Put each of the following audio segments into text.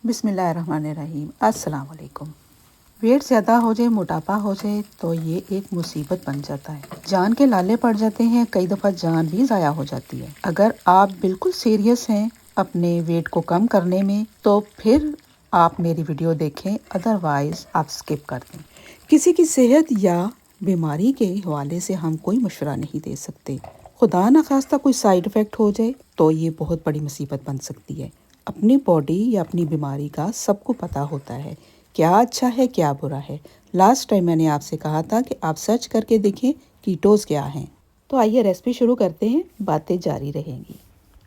बिस्मिल्लाहिर्रहमानिर्रहीम। अस्सलाम वालेकुम। वेट ज़्यादा हो जाए, मोटापा हो जाए तो ये एक मुसीबत बन जाता है। जान के लाले पड़ जाते हैं, कई दफ़ा जान भी ज़ाया हो जाती है। अगर आप बिल्कुल सीरियस हैं अपने वेट को कम करने में तो फिर आप मेरी वीडियो देखें, अदरवाइज़ आप स्किप कर दें। किसी की सेहत या बीमारी के हवाले से हम कोई मशवरा नहीं दे सकते। खुदा न खास्ता कोई साइड इफ़ेक्ट हो जाए तो ये बहुत बड़ी मुसीबत बन सकती है। अपनी बॉडी या अपनी बीमारी का सबको पता होता है, क्या अच्छा है क्या बुरा है। लास्ट टाइम मैंने आपसे कहा था कि आप सर्च करके देखें कीटोस क्या हैं। तो आइए रेसिपी शुरू करते हैं, बातें जारी रहेंगी।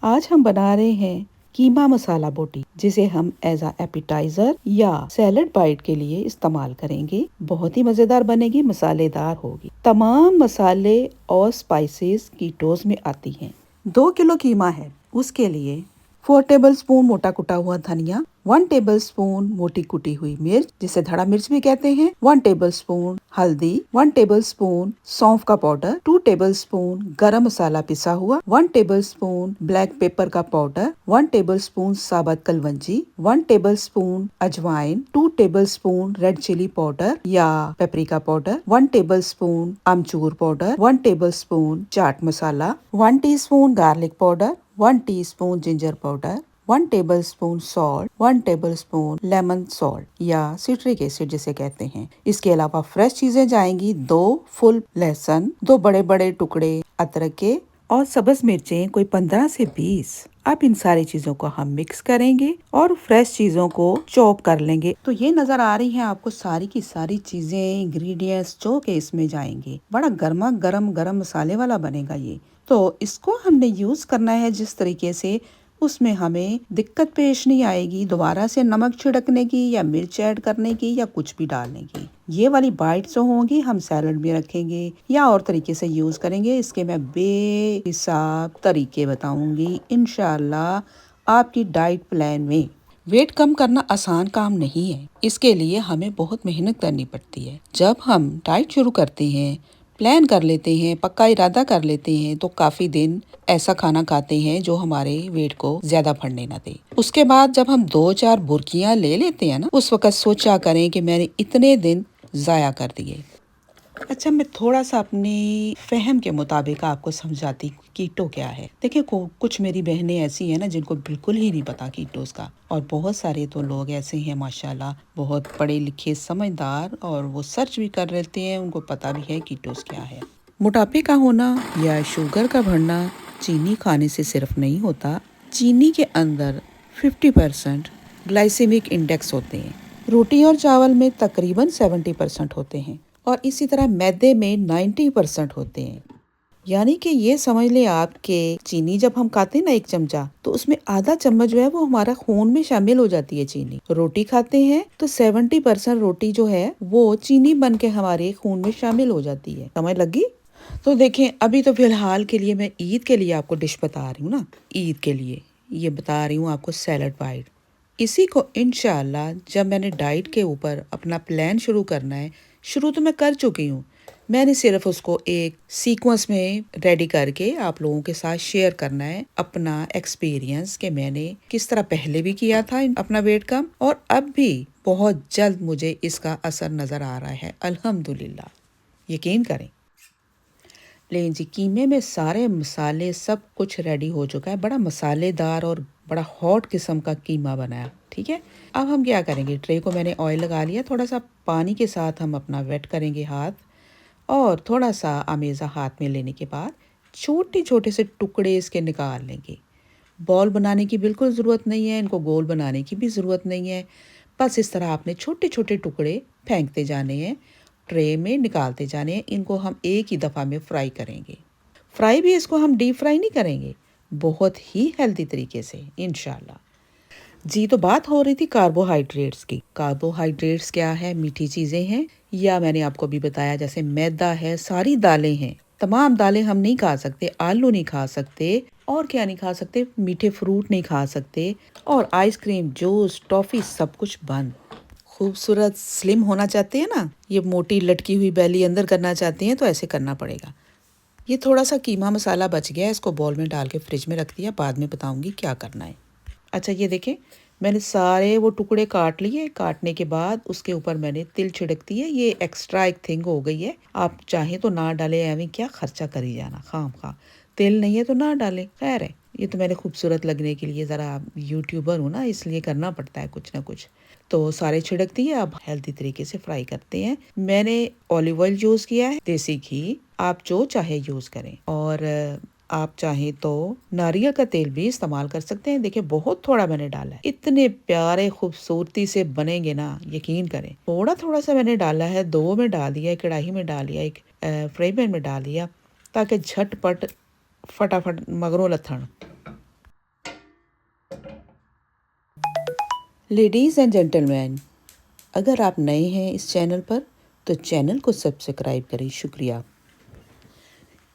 आज हम बना रहे हैं कीमा मसाला बोटी, जिसे हम एज आ एपिटाइजर या सैलड बाइट के लिए इस्तेमाल करेंगे। बहुत ही मजेदार बनेगी, मसालेदार होगी। तमाम मसाले और स्पाइसेस कीटोस में आती हैं। 2 किलो कीमा है, उसके लिए 4 टेबलस्पून मोटा कुटा हुआ धनिया, 1 टेबलस्पून मोटी कुटी हुई मिर्च जिसे धड़ा मिर्च भी कहते हैं, 1 टेबलस्पून हल्दी, 1 टेबलस्पून सौंफ का पाउडर, 2 टेबलस्पून गरम मसाला पिसा हुआ, 1 टेबलस्पून ब्लैक पेपर का पाउडर, 1 टेबलस्पून साबुत कलवंजी, 1 टेबलस्पून अजवाइन, 2 टेबलस्पून रेड चिली पाउडर या पेपरिका पाउडर, 1 टेबलस्पून अमचूर powder, 1 tablespoon chaat masala, 1 teaspoon garlic powder, 1 teaspoon ginger powder, 1 tablespoon salt, 1 tablespoon lemon salt या सिट्रिक एसिड जिसे कहते हैं। इसके अलावा फ्रेश चीजें जाएंगी 2 फुल लहसुन, 2 बड़े बड़े टुकड़े अदरक के और सब्ज मिर्चें कोई 15 से 20। अब इन सारी चीजों को हम मिक्स करेंगे और फ्रेश चीजों को चॉप कर लेंगे। तो ये नजर आ रही है आपको सारी की सारी चीजें, इंग्रेडिएंट्स जो के इसमें जाएंगे। बड़ा गर्मा गरम मसाले वाला बनेगा ये। तो इसको हमने यूज करना है जिस तरीके से उसमें हमें दिक्कत पेश नहीं आएगी दोबारा से नमक छिड़कने की या मिर्च ऐड करने की या कुछ भी डालने की। ये वाली बाइट्स जो होंगी हम सैलड में रखेंगे या और तरीके से यूज करेंगे। इसके मैं बेहिसाब तरीके बताऊंगी इंशाल्लाह आपकी डाइट प्लान में। वेट कम करना आसान काम नहीं है, इसके लिए हमें बहुत मेहनत करनी पड़ती है। जब हम डाइट शुरू करते हैं, प्लान कर लेते हैं, पक्का इरादा कर लेते हैं तो काफी दिन ऐसा खाना खाते हैं जो हमारे वेट को ज्यादा बढ़ने ना दे। उसके बाद जब हम 2-4 बुर्कियां ले लेते हैं ना, उस वक्त सोचा करें कि मैंने इतने दिन जाया कर दिए। अच्छा, मैं थोड़ा सा अपनी फहम के मुताबिक आपको समझाती कीटो क्या है। देखिए कुछ मेरी बहनें ऐसी हैं ना जिनको बिल्कुल ही नहीं पता कीटोस का, और बहुत सारे तो लोग ऐसे हैं माशाल्लाह बहुत पढ़े लिखे समझदार और वो सर्च भी कर लेते हैं, उनको पता भी है कीटोस क्या है। मोटापे का होना या शुगर का बढ़ना चीनी खाने से सिर्फ नहीं होता। चीनी के अंदर 50% ग्लाइसेमिक इंडेक्स होते हैं। रोटी और चावल में तकरीबन 70% होते हैं और इसी तरह मैदे में 90% होते हैं। यानी कि ये समझ लें आप कि चीनी जब हम खाते हैं ना 1 चमचा, तो उसमें आधा चम्मच जो है वो हमारा खून में शामिल हो जाती है चीनी। रोटी खाते हैं तो 70% रोटी जो है वो चीनी बन के हमारे खून में शामिल हो जाती है। समझ लगी? तो देखें, अभी तो फिलहाल के लिए मैं ईद के लिए आपको डिश बता रही हूँ ना, ईद के लिए ये बता रही हूँ आपको सैलड बाइट। इसी को इंशाल्लाह जब मैंने डाइट के ऊपर अपना प्लान शुरू करना है, शुरू तो मैं कर चुकी हूँ, मैंने सिर्फ उसको एक सीक्वेंस में रेडी करके आप लोगों के साथ शेयर करना है अपना एक्सपीरियंस कि मैंने किस तरह पहले भी किया था अपना वेट कम, और अब भी बहुत जल्द मुझे इसका असर नजर आ रहा है अल्हम्दुलिल्लाह, यकीन करें। लेकिन जी कीमे में सारे मसाले सब कुछ रेडी हो चुका है, बड़ा मसालेदार और बड़ा हॉट किस्म का कीमा बनाया। ठीक है, अब हम क्या करेंगे, ट्रे को मैंने ऑयल लगा लिया, थोड़ा सा पानी के साथ हम अपना वेट करेंगे हाथ, और थोड़ा सा अमेज़ा हाथ में लेने के बाद छोटे छोटे से टुकड़े इसके निकाल लेंगे। बॉल बनाने की बिल्कुल ज़रूरत नहीं है, इनको गोल बनाने की भी ज़रूरत नहीं है। बस इस तरह आपने छोटे छोटे टुकड़े फेंकते जाने हैं, ट्रे में निकालते जाने हैं। इनको हम एक ही दफ़ा में फ्राई करेंगे। फ्राई भी इसको हम डीप फ्राई नहीं करेंगे, बहुत ही हेल्दी तरीके से इंशाल्लाह। जी, तो बात हो रही थी कार्बोहाइड्रेट्स की। कार्बोहाइड्रेट्स क्या है? मीठी चीज़ें हैं, या मैंने आपको भी बताया जैसे मैदा है, सारी दालें हैं। तमाम दालें हम नहीं खा सकते, आलू नहीं खा सकते, और क्या नहीं खा सकते, मीठे फ्रूट नहीं खा सकते, और आइसक्रीम, जूस, टॉफ़ी सब कुछ बंद। खूबसूरत स्लिम होना चाहते हैं ना, ये मोटी लटकी हुई बैली अंदर करना चाहते हैं तो ऐसे करना पड़ेगा। ये थोड़ा सा कीमा मसाला बच गया, इसको बॉल में डाल के फ्रिज में रख दिया, बाद में बताऊंगी क्या करना है। अच्छा, ये देखें मैंने सारे वो टुकड़े काट लिए। काटने के बाद उसके ऊपर मैंने तिल छिड़क दिए। ये एक्स्ट्रा एक थिंग हो गई है, आप चाहें तो ना डालें, एवं क्या खर्चा करी जाना खाम खा। तिल नहीं है तो ना डालें, खैर है। ये तो मैंने खूबसूरत लगने के लिए, ज़रा यूट्यूबर हूँ ना, इसलिए करना पड़ता है कुछ ना कुछ। तो सारे छिड़क दिए। अब हेल्दी तरीके से फ्राई करते हैं। मैंने ऑलिव ऑयल यूज़ किया है, देसी घी, आप जो चाहे यूज़ करें। और आप चाहें तो नारियल का तेल भी इस्तेमाल कर सकते हैं। देखिए बहुत थोड़ा मैंने डाला है, इतने प्यारे खूबसूरती से बनेंगे ना, यकीन करें। थोड़ा थोड़ा सा मैंने डाला है, 2 में डाल दिया, एक कढ़ाई में डाल दिया, एक फ्राई पैन में डाल दिया, ताकि झटपट फटाफट मगरों लथण। लेडीज़ एंड जेंटलमैन, अगर आप नए हैं इस चैनल पर तो चैनल को सब्सक्राइब करें, शुक्रिया।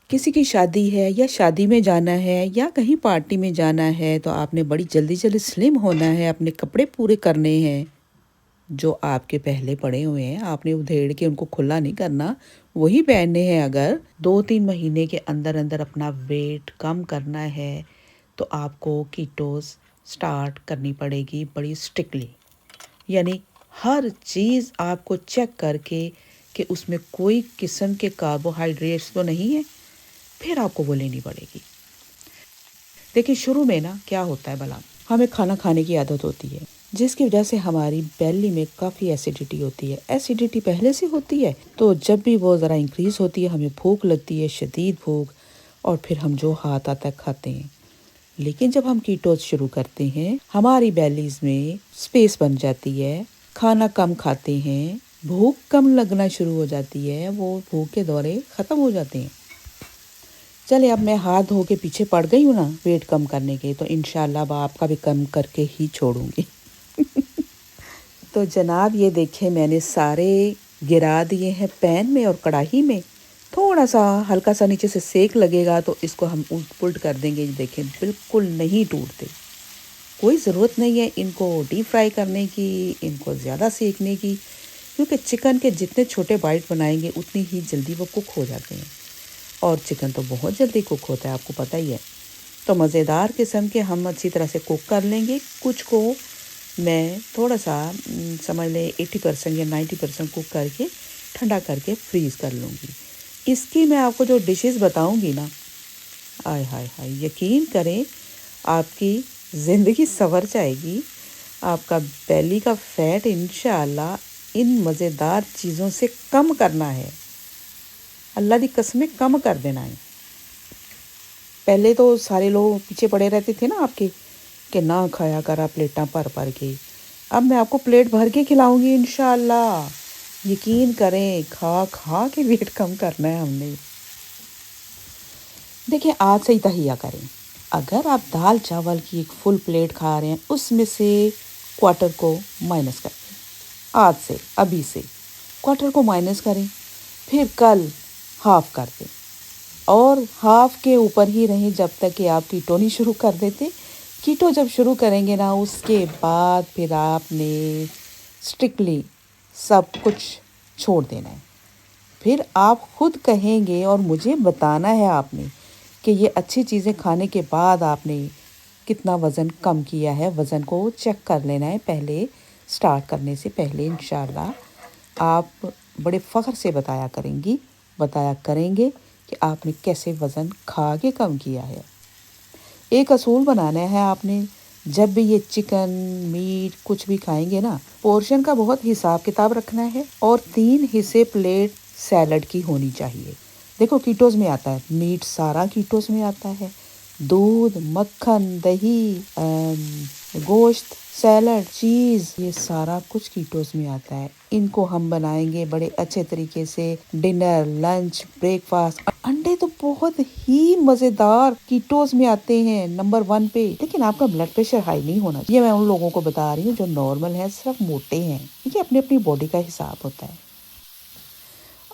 किसी की शादी है या शादी में जाना है या कहीं पार्टी में जाना है तो आपने बड़ी जल्दी जल्दी स्लिम होना है, अपने कपड़े पूरे करने हैं जो आपके पहले पड़े हुए हैं, आपने उधेड़ के उनको खुला नहीं करना, वही पहनने हैं। अगर 2-3 महीने के अंदर अंदर अपना वेट कम करना है तो आपको कीटोस स्टार्ट करनी पड़ेगी बड़ी स्ट्रिक्टली। यानी हर चीज़ आपको चेक करके कि उसमें कोई किस्म के कार्बोहाइड्रेट्स तो नहीं है, फिर आपको वो लेनी पड़ेगी। देखिए शुरू में ना क्या होता है भला, हमें खाना खाने की आदत होती है जिसकी वजह से हमारी बेली में काफ़ी एसिडिटी होती है। एसिडिटी पहले से होती है तो जब भी वो ज़रा इंक्रीज़ होती है हमें भूख लगती है, शदीद भूख, और फिर हम जो हाथ आता है खाते हैं। लेकिन जब हम कीटोस शुरू करते हैं हमारी बेलीज में स्पेस बन जाती है, खाना कम खाते हैं, भूख कम लगना शुरू हो जाती है, वो भूख के दौरे ख़त्म हो जाते हैं। चले अब मैं हाथ धो के पीछे पड़ गई हूँ ना वेट कम करने के, तो इंशाल्लाह अब आपका भी कम करके ही छोड़ूंगी। तो जनाब ये देखें मैंने सारे गिरा दिए हैं पैन में और कढ़ाई में। थोड़ा सा हल्का सा नीचे से सेक लगेगा तो इसको हम उल्ट पुल्ट कर देंगे। देखें बिल्कुल नहीं टूटते। कोई ज़रूरत नहीं है इनको डीप फ्राई करने की, इनको ज़्यादा सेकने की, क्योंकि चिकन के जितने छोटे बाइट बनाएंगे उतनी ही जल्दी वो कुक हो जाते हैं। और चिकन तो बहुत जल्दी कुक होता है, आपको पता ही है। तो मज़ेदार किस्म के हम अच्छी तरह से कुक कर लेंगे। कुछ को मैं थोड़ा सा समझ लें 80% या 90% कुक करके ठंडा करके फ्रीज़ कर लूँगी। इसकी मैं आपको जो डिशेस बताऊँगी ना, आय हाय हाय, यकीन करें आपकी ज़िंदगी संवर जाएगी। आपका बेली का फैट इंशाअल्लाह इन मज़ेदार चीज़ों से कम करना है, अल्लाह दी कसमें कम कर देना है। पहले तो सारे लोग पीछे पड़े रहते थे ना आपके कि ना खाया करा प्लेटां भर भर के। अब मैं आपको प्लेट भर के खिलाऊंगी इंशाअल्लाह। यकीन करें खा खा के वेट कम करना है हमने। देखिए आज से ही तहिया करें। अगर आप दाल चावल की एक फुल प्लेट खा रहे हैं उसमें से क्वार्टर को माइनस कर दें। आज से, अभी से क्वार्टर को माइनस करें, फिर कल हाफ कर दें और हाफ के ऊपर ही रहें जब तक कि आप कीटो नहीं शुरू कर देते। कीटो जब शुरू करेंगे ना उसके बाद फिर आपने स्ट्रिक्टली सब कुछ छोड़ देना है। फिर आप खुद कहेंगे और मुझे बताना है आपने कि ये अच्छी चीज़ें खाने के बाद आपने कितना वज़न कम किया है। वज़न को चेक कर लेना है पहले, स्टार्ट करने से पहले। इंशाल्लाह आप बड़े फ़ख्र से बताया करेंगे कि आपने कैसे वज़न खा के कम किया है। एक असूल बनाना है आपने, जब भी ये चिकन मीट कुछ भी खाएंगे ना, पोर्शन का बहुत हिसाब किताब रखना है और 3 हिस्से प्लेट सैलड की होनी चाहिए। देखो कीटोस में आता है, मीट सारा कीटोस में आता है, दूध, मक्खन, दही, गोश्त, सैलड, चीज़, ये सारा कुछ कीटोस में आता है। इनको हम बनाएंगे बड़े अच्छे तरीके से, डिनर, लंच, ब्रेकफास्ट। अंडे तो बहुत ही मज़ेदार कीटोस में आते हैं नंबर 1 पे। लेकिन आपका ब्लड प्रेशर हाई नहीं होना चाहिए। ये मैं उन लोगों को बता रही हूँ जो नॉर्मल है, सिर्फ मोटे हैं। ठीक है, अपनी अपनी बॉडी का हिसाब होता है।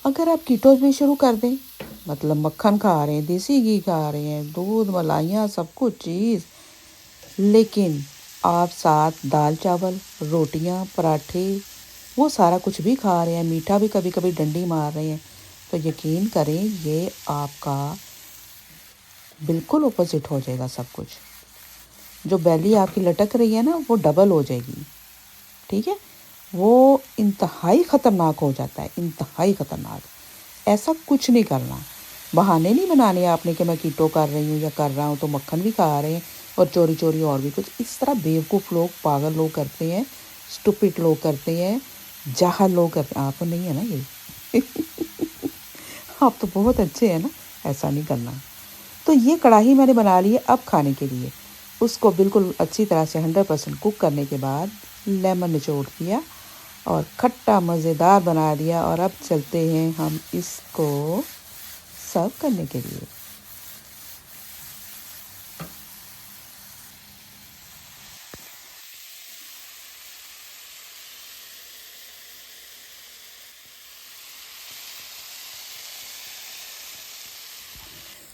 अगर आप कीटोस भी शुरू कर दें, मतलब मक्खन खा रहे हैं, देसी घी खा रहे हैं, दूध, मलाइयाँ, सब कुछ चीज़, लेकिन आप साथ दाल चावल, रोटियां, पराठे, वो सारा कुछ भी खा रहे हैं, मीठा भी कभी कभी डंडी मार रहे हैं, तो यकीन करें ये आपका बिल्कुल ऑपोजिट हो जाएगा सब कुछ। जो बेली आपकी लटक रही है ना वो डबल हो जाएगी। ठीक है, वो इंतहाई ख़तरनाक हो जाता है, इंतहाई ख़तरनाक। ऐसा कुछ नहीं करना, बहाने नहीं बनाने आपने कि मैं कीटो कर रही हूँ या कर रहा हूँ तो मक्खन भी खा रहे हैं और चोरी चोरी और भी कुछ। इस तरह बेवकूफ़ लोग, पागल लोग करते हैं, स्टूपिड लोग करते हैं, जाहल लोग करते हैं। आप तो नहीं है ना ये आप तो बहुत अच्छे हैं ना, ऐसा नहीं करना। तो ये कढ़ाई मैंने बना ली है अब खाने के लिए। उसको बिल्कुल अच्छी तरह से 100% कुक करने के बाद लेमन निचोड़ दिया और खट्टा मज़ेदार बना दिया। और अब चलते हैं हम इसको सर्व करने के लिए।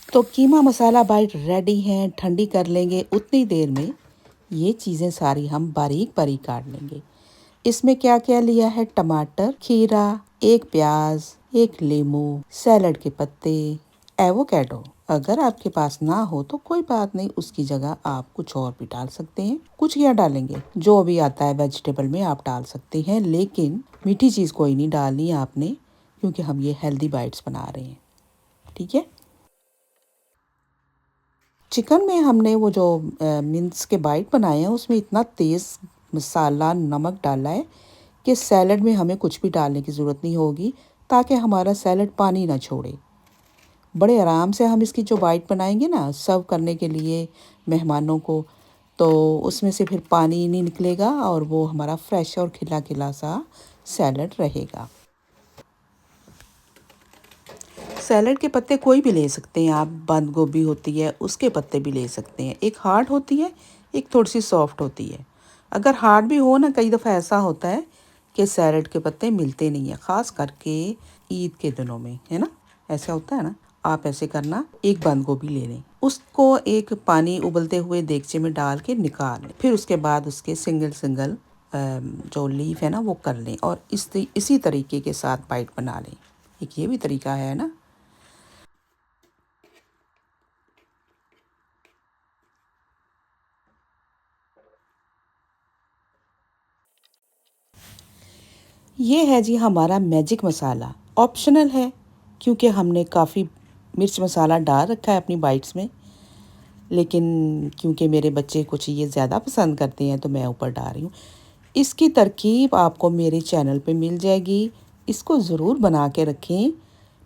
तो कीमा मसाला बाइट रेडी है, ठंडी कर लेंगे उतनी देर में। ये चीज़ें सारी हम बारीक बारीक काट लेंगे। इसमें क्या क्या लिया है, टमाटर, खीरा, एक प्याज, एक नींबू, सैलड के पत्ते, एवोकेडो। अगर आपके पास ना हो तो कोई बात नहीं, उसकी जगह आप कुछ और भी डाल सकते हैं। कुछ क्या डालेंगे, जो भी आता है वेजिटेबल में आप डाल सकते हैं, लेकिन मीठी चीज़ कोई नहीं डालनी है आपने, क्योंकि हम ये हेल्दी बाइट्स बना रहे हैं। ठीक है। चिकन में हमने वो जो मिन्स के बाइट बनाए हैं उसमें इतना तेज़ मसाला नमक डाला है कि सैलड में हमें कुछ भी डालने की ज़रूरत नहीं होगी, ताकि हमारा सैलड पानी ना छोड़े। बड़े आराम से हम इसकी जो बाइट बनाएंगे ना सर्व करने के लिए मेहमानों को, तो उसमें से फिर पानी नहीं निकलेगा और वो हमारा फ्रेश और खिला खिला सा सैलड रहेगा। सैलड के पत्ते कोई भी ले सकते हैं आप, बंद गोभी होती है उसके पत्ते भी ले सकते हैं। एक हार्ड होती है, एक थोड़ी सी सॉफ्ट होती है। अगर हार्ड भी हो ना, कई दफ़ा ऐसा होता है कि सैलड के पत्ते मिलते नहीं है, ख़ास करके ईद के दिनों में, है ना, ऐसा होता है ना। आप ऐसे करना, एक बंद गोभी ले लें, उसको एक पानी उबलते हुए देगचे में डाल के निकाल लें, फिर उसके बाद उसके सिंगल सिंगल जो लीफ है ना वो कर लें और इसी तरीके के साथ बाइट बना लें। एक ये भी तरीका है ना। ये है जी हमारा मैजिक मसाला, ऑप्शनल है क्योंकि हमने काफ़ी मिर्च मसाला डाल रखा है अपनी बाइट्स में, लेकिन क्योंकि मेरे बच्चे कुछ ये ज़्यादा पसंद करते हैं तो मैं ऊपर डाल रही हूँ। इसकी तरकीब आपको मेरे चैनल पे मिल जाएगी। इसको ज़रूर बना के रखें,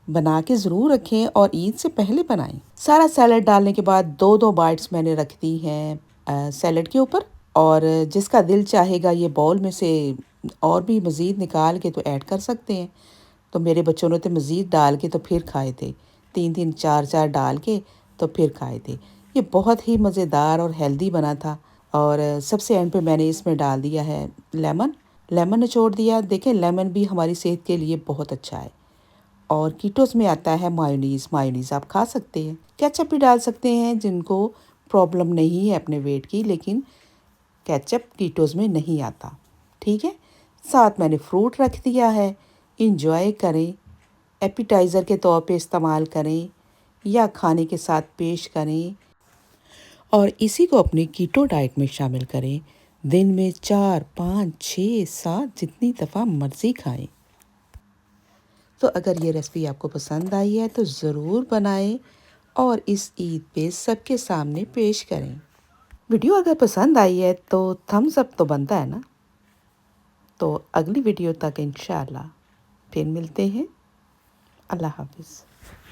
बना के ज़रूर रखें और ईद से पहले बनाएं। सारा सैलड डालने के बाद दो दो बाइट्स मैंने रख दी हैं सैलड के ऊपर। और जिसका दिल चाहेगा ये बाउल में से और भी मज़ीद निकाल के तो ऐड कर सकते हैं। तो मेरे बच्चों ने तो मज़ीद डाल के तो फिर खाए थे, 3-3 4-4 डाल के तो फिर खाए थे। ये बहुत ही मज़ेदार और हेल्दी बना था। और सबसे एंड पे मैंने इसमें डाल दिया है लेमन, लेमन निचोड़ दिया। देखें, लेमन भी हमारी सेहत के लिए बहुत अच्छा है। और कीटोस में आता है मायोनीज़, मायोनीज़ आप खा सकते हैं। केचप भी डाल सकते हैं जिनको प्रॉब्लम नहीं है अपने वेट की, लेकिन केचप कीटोस में नहीं आता। ठीक है, साथ मैंने फ्रूट रख दिया है। इंजॉय करें, एपिटाइज़र के तौर पे इस्तेमाल करें या खाने के साथ पेश करें और इसी को अपनी कीटो डाइट में शामिल करें। दिन में 4, 5, 6, 7 जितनी दफ़ा मर्ज़ी खाएं। तो अगर ये रेसिपी आपको पसंद आई है तो ज़रूर बनाएं और इस ईद पे सबके सामने पेश करें। वीडियो अगर पसंद आई है तो थम्स अप तो बनता है ना। तो अगली वीडियो तक इंशाल्लाह फिर मिलते हैं। अल्लाह हाफ़िज़।